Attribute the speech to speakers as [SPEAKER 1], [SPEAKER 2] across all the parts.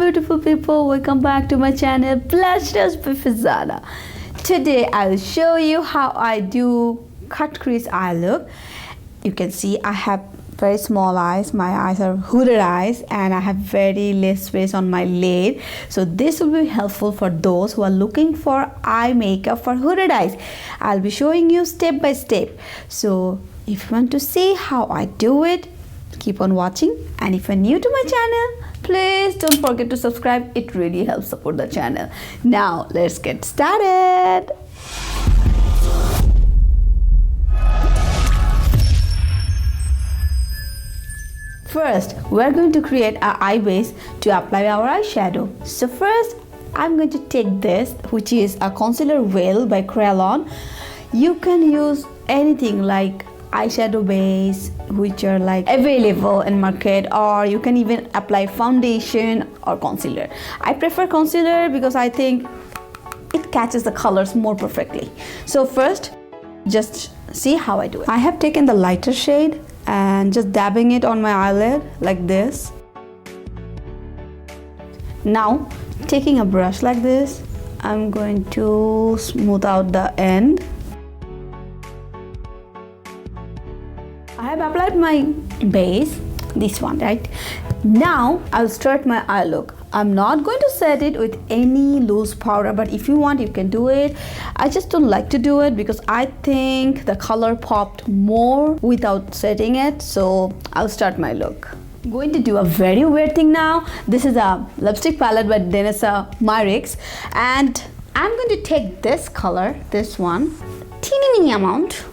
[SPEAKER 1] beautiful people, welcome back to my channel blushrushbyfarjana. Today I'll show you how I do cut crease eye look. You can see I have very small eyes, my eyes are hooded eyes, and I have very less space on my lid. So this will be helpful for those who are looking for eye makeup for hooded eyes. I'll be showing you step by step. So if you want to see how I do it, keep on watching. And if you're new to my channel, please don't forget to subscribe. It really helps support the channel. Now let's get started. First, we're going to create an eye base to apply our eyeshadow. So first, I'm going to take this, which is a concealer veil by Kryolan. You can use anything like eyeshadow base which are like available in market, or you can even apply foundation or concealer. I prefer concealer because I think it catches the colors more perfectly. So first, just see how I do it. I have taken the lighter shade and just dabbing it on my eyelid like this. Now taking a brush like this, I'm going to smooth out the end. I have applied my base, this one, right? Now I'll start my eye look. I'm not going to set it with any loose powder, but if you want, you can do it. I just don't like to do it because I think the color popped more without setting it. So I'll start my look. I'm going to do a very weird thing now. This is a lipstick palette by Danessa Myricks, and I'm going to take this color, this one, teeny amount,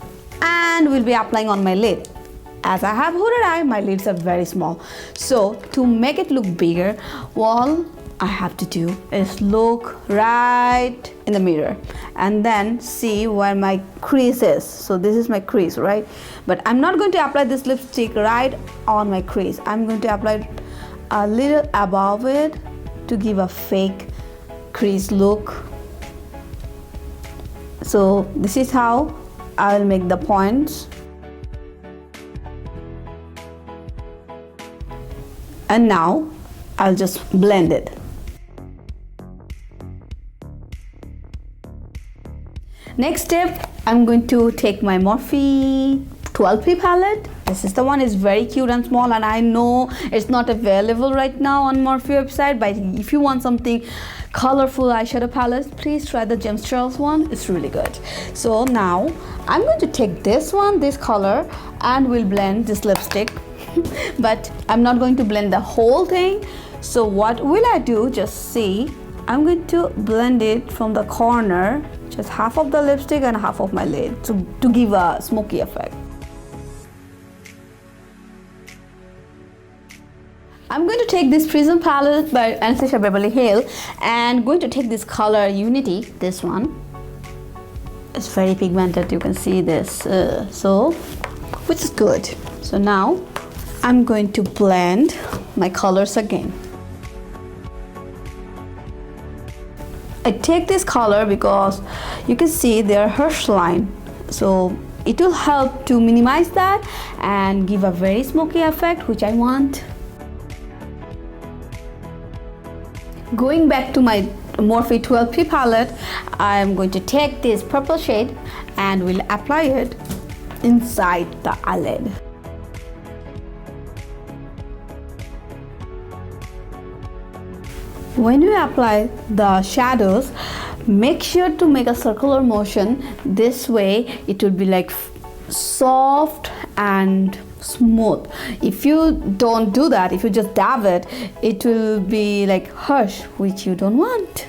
[SPEAKER 1] and we'll be applying on my lid. As I have hooded eye, my lids are very small. So to make it look bigger, all I have to do is look right in the mirror and then see where my crease is. So this is my crease, right? But I'm not going to apply this lipstick right on my crease. I'm going to apply it a little above it to give a fake crease look. So this is how I will make the points. And now I'll just blend it. Next step, I'm going to take my Morphe 12P palette. This is the one, is very cute and small, and I know it's not available right now on Morphe website, but if you want something colorful eyeshadow palette, please try the Gemstones one. It's really good. So now I'm going to take this one, this color, and we'll blend this lipstick. But I'm not going to blend the whole thing. So what will I do? Just see, I'm going to blend it from the corner, just half of the lipstick and half of my lid to give a smoky effect. I'm going to take this Prism palette by Anastasia Beverly and going to take this color Unity, this one. It's very pigmented, you can see this, which is good. So now I'm going to blend my colors again. I take this color because you can see their harsh line, so it will help to minimize that and give a very smoky effect, which I want. Going back to my Morphe 12P palette, I'm going to take this purple shade and will apply it inside the eyelid. When you apply the shadows, make sure to make a circular motion. This way it will be like soft and smooth. If you don't do that, if you just dab it, it will be like harsh, which you don't want.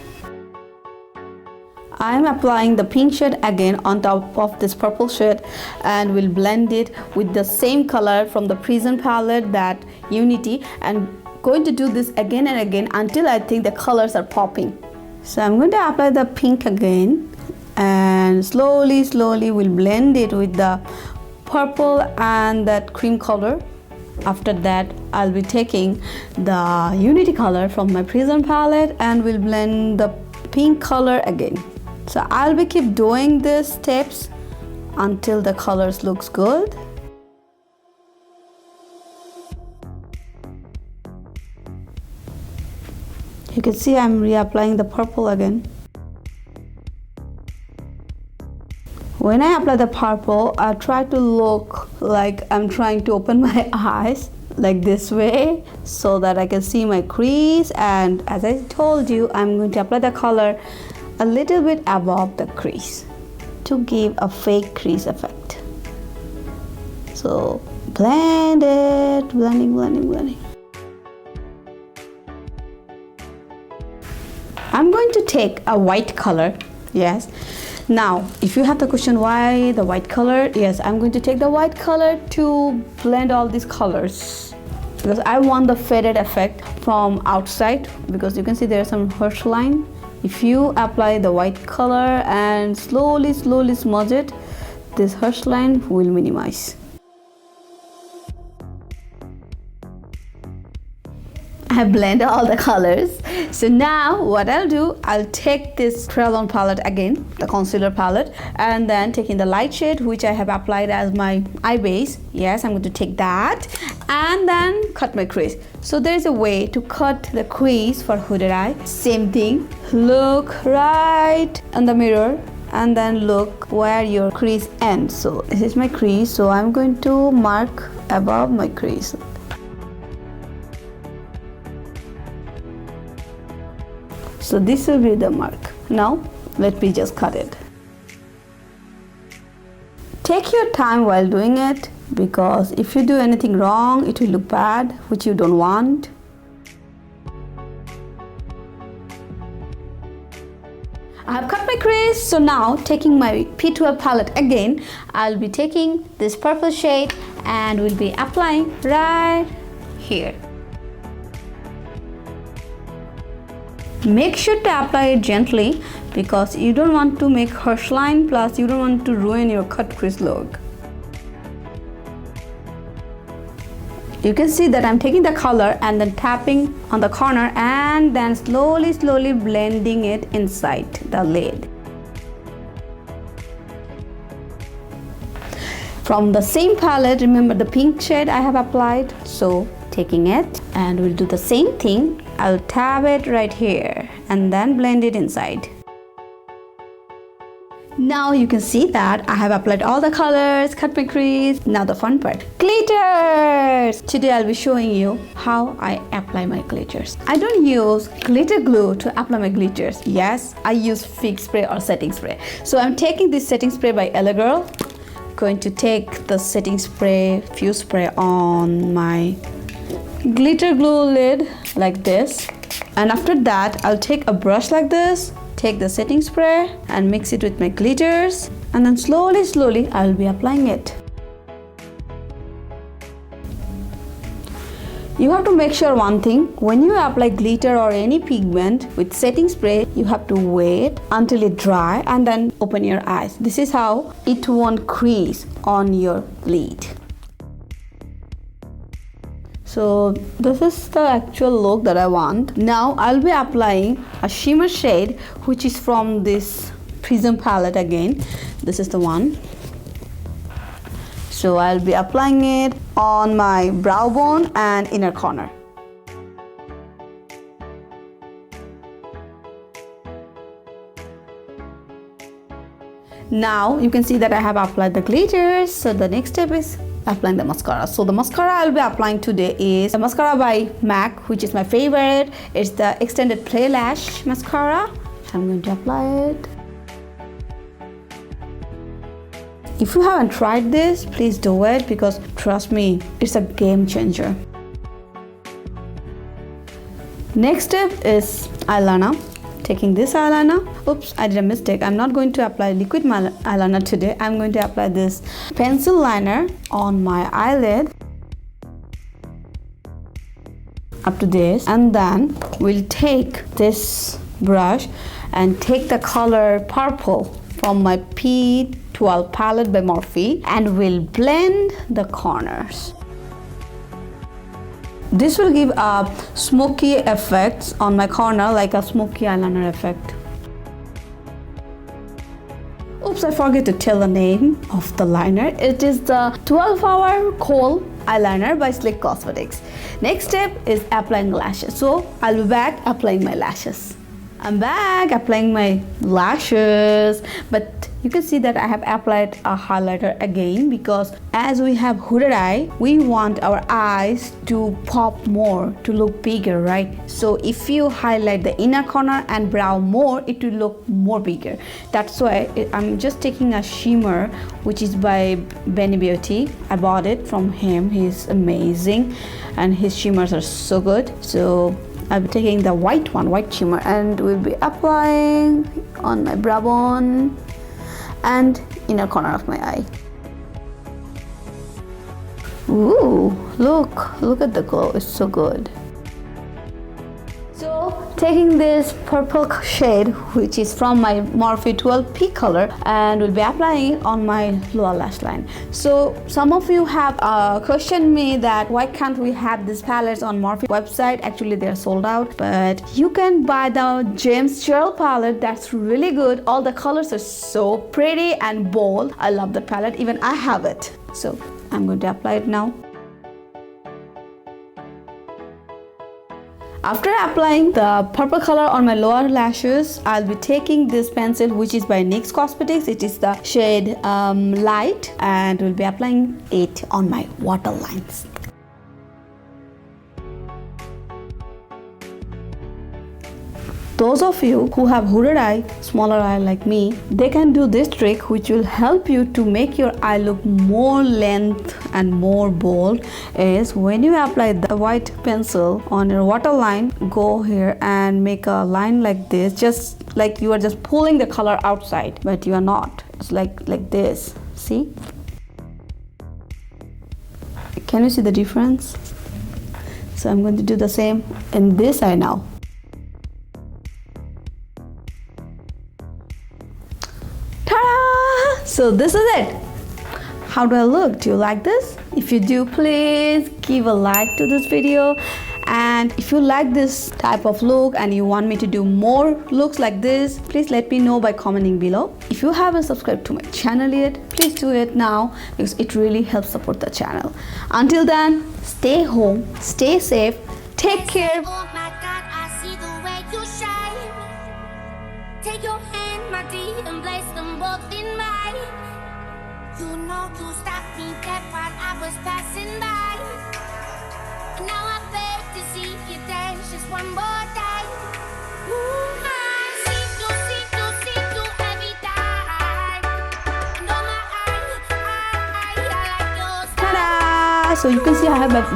[SPEAKER 1] I'm applying the pink shade again on top of this purple shade and will blend it with the same color from the Prism palette, that Unity, and going to do this again and again until I think the colors are popping. So I'm going to apply the pink again and slowly we'll blend it with the purple and that cream color. After that, I'll be taking the Unity color from my Prism palette and we'll blend the pink color again. So I'll be keep doing these steps until the colors looks good. You can see I'm reapplying the purple again. When I apply the purple, I try to look like I'm trying to open my eyes like this way so that I can see my crease, and as I told you, I'm going to apply the color a little bit above the crease to give a fake crease effect. So blend it, blending. I'm going to take a white color, yes. Now, if you have the question why the white color, yes, I'm going to take the white color to blend all these colors because I want the faded effect from outside, because you can see there's some harsh line. If you apply the white color and slowly smudge it, this harsh line will minimize. I blend all the colors. So now what I'll do, I'll take this Kryolan palette again, the concealer palette, and then taking the light shade which I have applied as my eye base. Yes, I'm going to take that and then cut my crease. So there's a way to cut the crease for hooded eye. Same thing, look right in the mirror and then look where your crease ends. So this is my crease, so I'm going to mark above my crease. So this will be the mark. Now let me just cut it. Take your time while doing it, because if you do anything wrong, it will look bad, which you don't want. I have cut my crease, so now taking my P12 palette again, I'll be taking this purple shade and will be applying right here. Make sure to apply it gently because you don't want to make harsh line, plus you don't want to ruin your cut crease look. You can see that I'm taking the color and then tapping on the corner and then slowly blending it inside the lid. From the same palette, remember the pink shade I have applied, so taking it and we'll do the same thing. I'll tap it right here and then blend it inside. Now you can see that I have applied all the colors, cut my crease. Now the fun part, glitters! Today I'll be showing you how I apply my glitters. I don't use glitter glue to apply my glitters. Yes, I use fig spray or setting spray. So I'm taking this setting spray by Girl. Going to take the setting spray, fuse spray on my glitter glue lid like this, and after that I'll take a brush like this, take the setting spray and mix it with my glitters, and then slowly I'll be applying it. You have to make sure one thing, when you apply glitter or any pigment with setting spray, you have to wait until it dry and then open your eyes. This is how it won't crease on your lid. So this is the actual look that I want. Now I'll be applying a shimmer shade which is from this Prism palette again. This is the one. So I'll be applying it on my brow bone and inner corner. Now you can see that I have applied the glitters. So the next step is applying the mascara. So the mascara I'll be applying today is the mascara by MAC, which is my favorite. It's the extended play lash mascara. I'm going to apply it. If you haven't tried this, please do it, because trust me, it's a game changer. Next step is eyeliner. Taking this eyeliner, oops, I did a mistake. I'm not going to apply liquid eyeliner today. I'm going to apply this pencil liner on my eyelid up to this, and then we'll take this brush and take the color purple from my P12 palette by Morphe and we'll blend the corners. This will give a smoky effect on my corner, like a smoky eyeliner effect. Oops, I forget to tell the name of the liner. It is the 12-hour Kohl eyeliner by Slick Cosmetics. Next step is applying lashes. So I'll be back applying my lashes. I'm back applying my lashes, but you can see that I have applied a highlighter again, because as we have hooded eye, we want our eyes to pop more, to look bigger, right? So if you highlight the inner corner and brow more, it will look more bigger. That's why I'm just taking a shimmer, which is by Benny Beauty. I bought it from him. He's amazing and his shimmers are so good. So I'll be taking the white shimmer, and we'll be applying on my brow bone and inner corner of my eye. Ooh, look at the glow, it's so good. So taking this purple shade, which is from my Morphe 12P color, and we'll be applying it on my lower lash line. So some of you have questioned me that why can't we have these palettes on Morphe website. Actually they're sold out, but you can buy the James Charles palette. That's really good. All the colors are so pretty and bold. I love the palette, even I have it. So I'm going to apply it now. After applying the purple color on my lower lashes, I'll be taking this pencil, which is by NYX Cosmetics. It is the shade Light, and we'll be applying it on my waterlines. Those of you who have hooded eye, smaller eye like me, they can do this trick, which will help you to make your eye look more length and more bold. Is when you apply the white pencil on your waterline, go here and make a line like this, just like you are just pulling the color outside, but you are not. It's like this. See? Can you see the difference? So I'm going to do the same in this eye now. So this is it. How do I look? Do you like this? If you do, please give a like to this video. And if you like this type of look and you want me to do more looks like this, please let me know by commenting below. If you haven't subscribed to my channel yet, please do it now, because it really helps support the channel. Until then, stay home, stay safe, take care.
[SPEAKER 2] Oh my God, I see the way you shine. Take your hand, my dear, and place them both in mine. You know you stopped me dead while I was passing by. Now I beg to see you dance just one more time. Ooh, I see you every time. And on my eye, I like yours.
[SPEAKER 1] Ta-da! So you can see I have like